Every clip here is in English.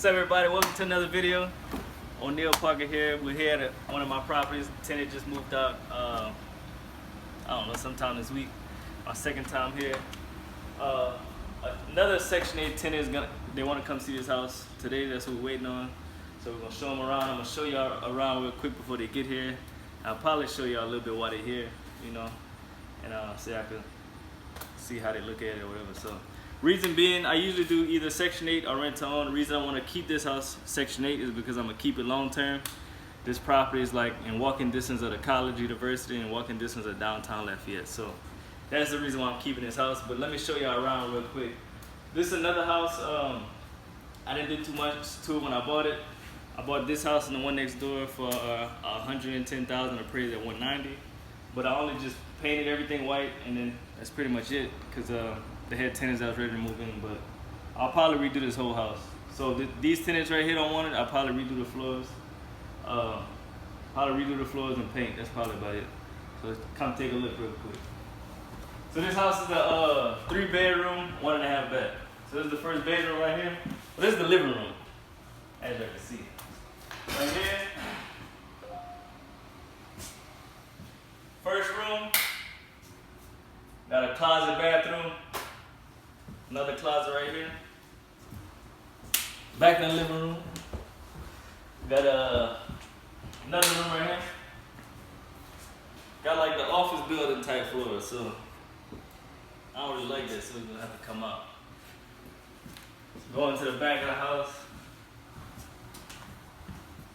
What's up, everybody? Welcome to another video. O'Neal Parker here. We're here at one of my properties. Tenant just moved out, I don't know, sometime this week. My second time here. Another Section 8 tenant they want to come see this house today. That's what we're waiting on. So we're going to show them around. I'm going to show y'all around real quick before they get here. I'll probably show y'all a little bit while they're here, you know, and see I can see how they look at it or whatever. So reason being, I usually do either Section 8 or rent to own. The reason I want to keep this house Section 8 is because I'm going to keep it long term. This property is like in walking distance of the college, university, and walking distance of downtown Lafayette. So that's the reason why I'm keeping this house. But let me show y'all around real quick. This is another house. I didn't do too much to it when I bought it. I bought this house and the one next door for $110,000, appraised at $190,000. But I only just painted everything white, and then that's pretty much it. Cause they had tenants that was ready to move in. But I'll probably redo this whole house. So these tenants right here don't want it. I'll probably redo the floors. And paint. That's probably about it. So come take a look real quick. So this house is a 3-bedroom, 1.5 bath. So this is the first bedroom right here. Well, this is the living room, as you can see. Right here, first room, got a closet bathroom, another closet right here. Back in the living room, got another room right here. Got like the office building type floor, so I don't really like that, so we're gonna have to come out. Going to the back of the house,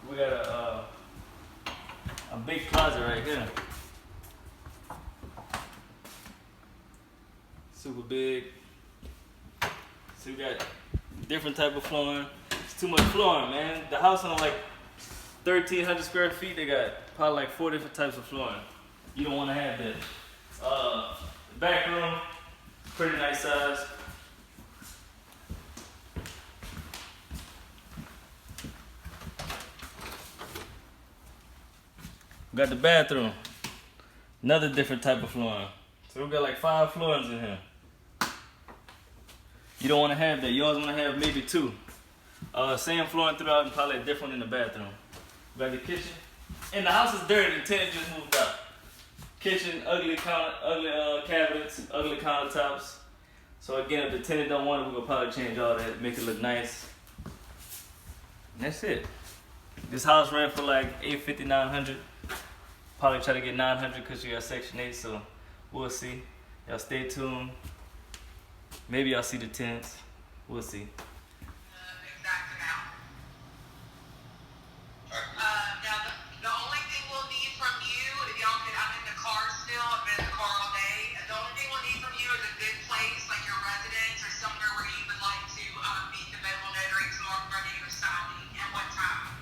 we got a big closet right here. Super big. So we got different type of flooring. It's too much flooring, man. The house on like 1,300 square feet. They got probably like 4 different types of flooring. You don't want to have that. The back room, pretty nice size. Got the bathroom, another different type of flooring. So we got like 5 floorings in here. You don't want to have that. You always want to have maybe 2. Same flooring throughout and probably different in the bathroom. We got the kitchen. And the house is dirty. The tenant just moved out. Kitchen, ugly cabinets, ugly countertops. So again, if the tenant don't want it, we're gonna probably change all that, make it look nice. And that's it. This house ran for like $850, $900. Probably try to get $900 because you got Section 8, so we'll see. Y'all stay tuned. Maybe y'all see the tenants. We'll see. Exact amount. Now, the only thing we'll need from you, if y'all can, I'm in the car still, I've been in the car all day. The only thing we'll need from you is a good place, like your residence or somewhere where you would like to meet the mobile notary tomorrow morning or signing, and what time.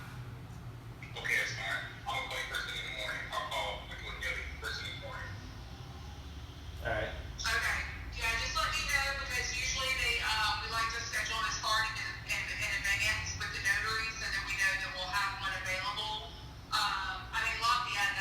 Okay, that's fine. I'm going to call you first thing in the morning. I'll call first thing in the morning. Alright. Okay. Yeah, just let me know because usually we like to schedule this far in advance with the notary so that we know that we'll have one available. I mean, Lafayette,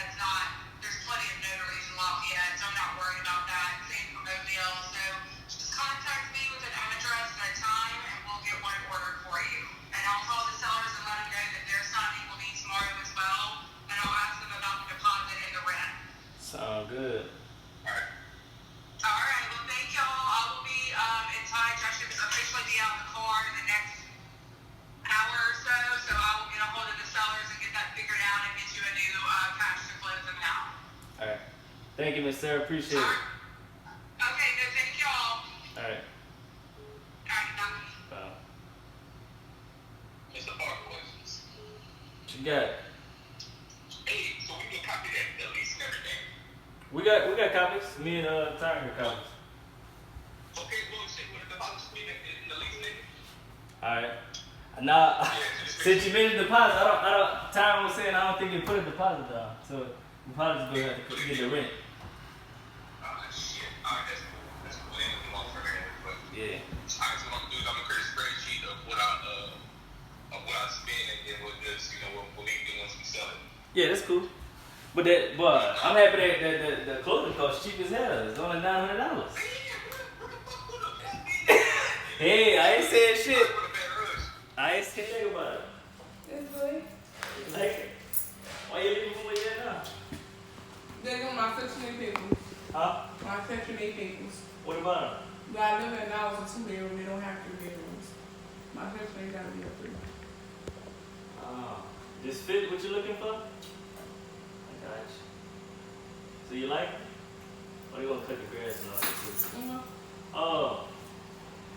there's plenty of notaries in Lafayette, so I'm not worried about that. Same for Mobile. So just contact me with an address and a time and we'll get one ordered for you. And I'll call the sellers and let them know that their signing will be tomorrow as well. And I'll ask them about the deposit and the rent. Sound good. All right, well, thank y'all. I will be in touch. I should officially be out in the car in the next hour or so, so I will get a hold of the sellers and get that figured out and get you a new cash to close them out. All right. Thank you, Miss Sarah. Appreciate it. Okay, no, thank y'all. All right. All right, bye. Mr. Parker, what you got? Hey, so we can copy that, the lease and everything. We got copies. Me and Tyron got copies. Okay, well, shit, what the deposit be in the lease nigga? All right. Now, since you made a deposit, Tyron was saying I don't think you put a deposit down, so we probably just gonna have to get the rent. Shit. Alright, that's cool. Anything wrong for that, but Yeah. alright, so what I'm gonna do is I'm gonna create a spreadsheet of what I spend, and then we'll just, we'll make it once we sell it. Yeah, that's cool. But I'm happy that the clothing cost cheap as hell. It's only $900. Hey, I ain't saying shit. Nice. What you think about it? It's good. You like it? Why you leaving from where you at now? They're doing my Section 8 papers. Huh? My Section 8 papers. What about them? Where I live at now is a 2-bedroom. They don't have 3 bedrooms. My Section 8 gotta be a 3. This fit what you're looking for? I got you. So you like it? Or you gonna cut the grass and all that too? Mm-hmm. Oh.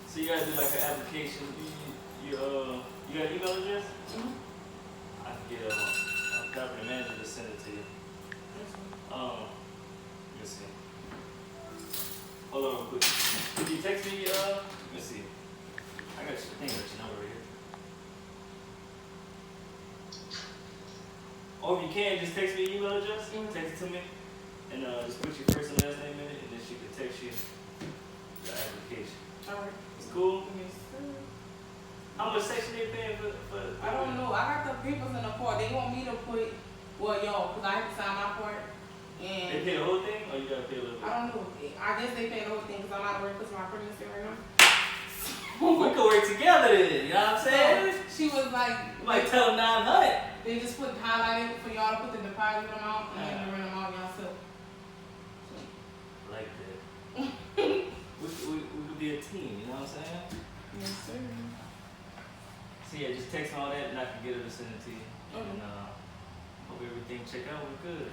So you gotta do like an application. You got an email address? Mm-hmm. I can get a property manager to send it to you. Let me see. Hold on real quick. Could you text me, let me see. I think I got your number right here. Or if you can, just text me your email address. Mm-hmm. Text it to me. And just put your first and last name in it, and then she can text you the application. Alright. It's cool? Yes, sir. How much section they paying for? I don't know. I got the papers in the part. They want me to put, well, y'all, because I have to sign my part. And They pay the whole thing, or you gotta pay a little bit? I don't know. I guess they pay the whole thing because I'm out of work because of my pregnancy right now. We can work together then, you know what I'm saying? So she was like, You might tell them 900. they just put highlighted for y'all to put the deposit amount and then to rent them out yourself. Like that. we could be a team, you know what I'm saying? Yes, sir. So yeah, just text me all that and I can get her to send it to you. Okay. And hope everything check out. We're good.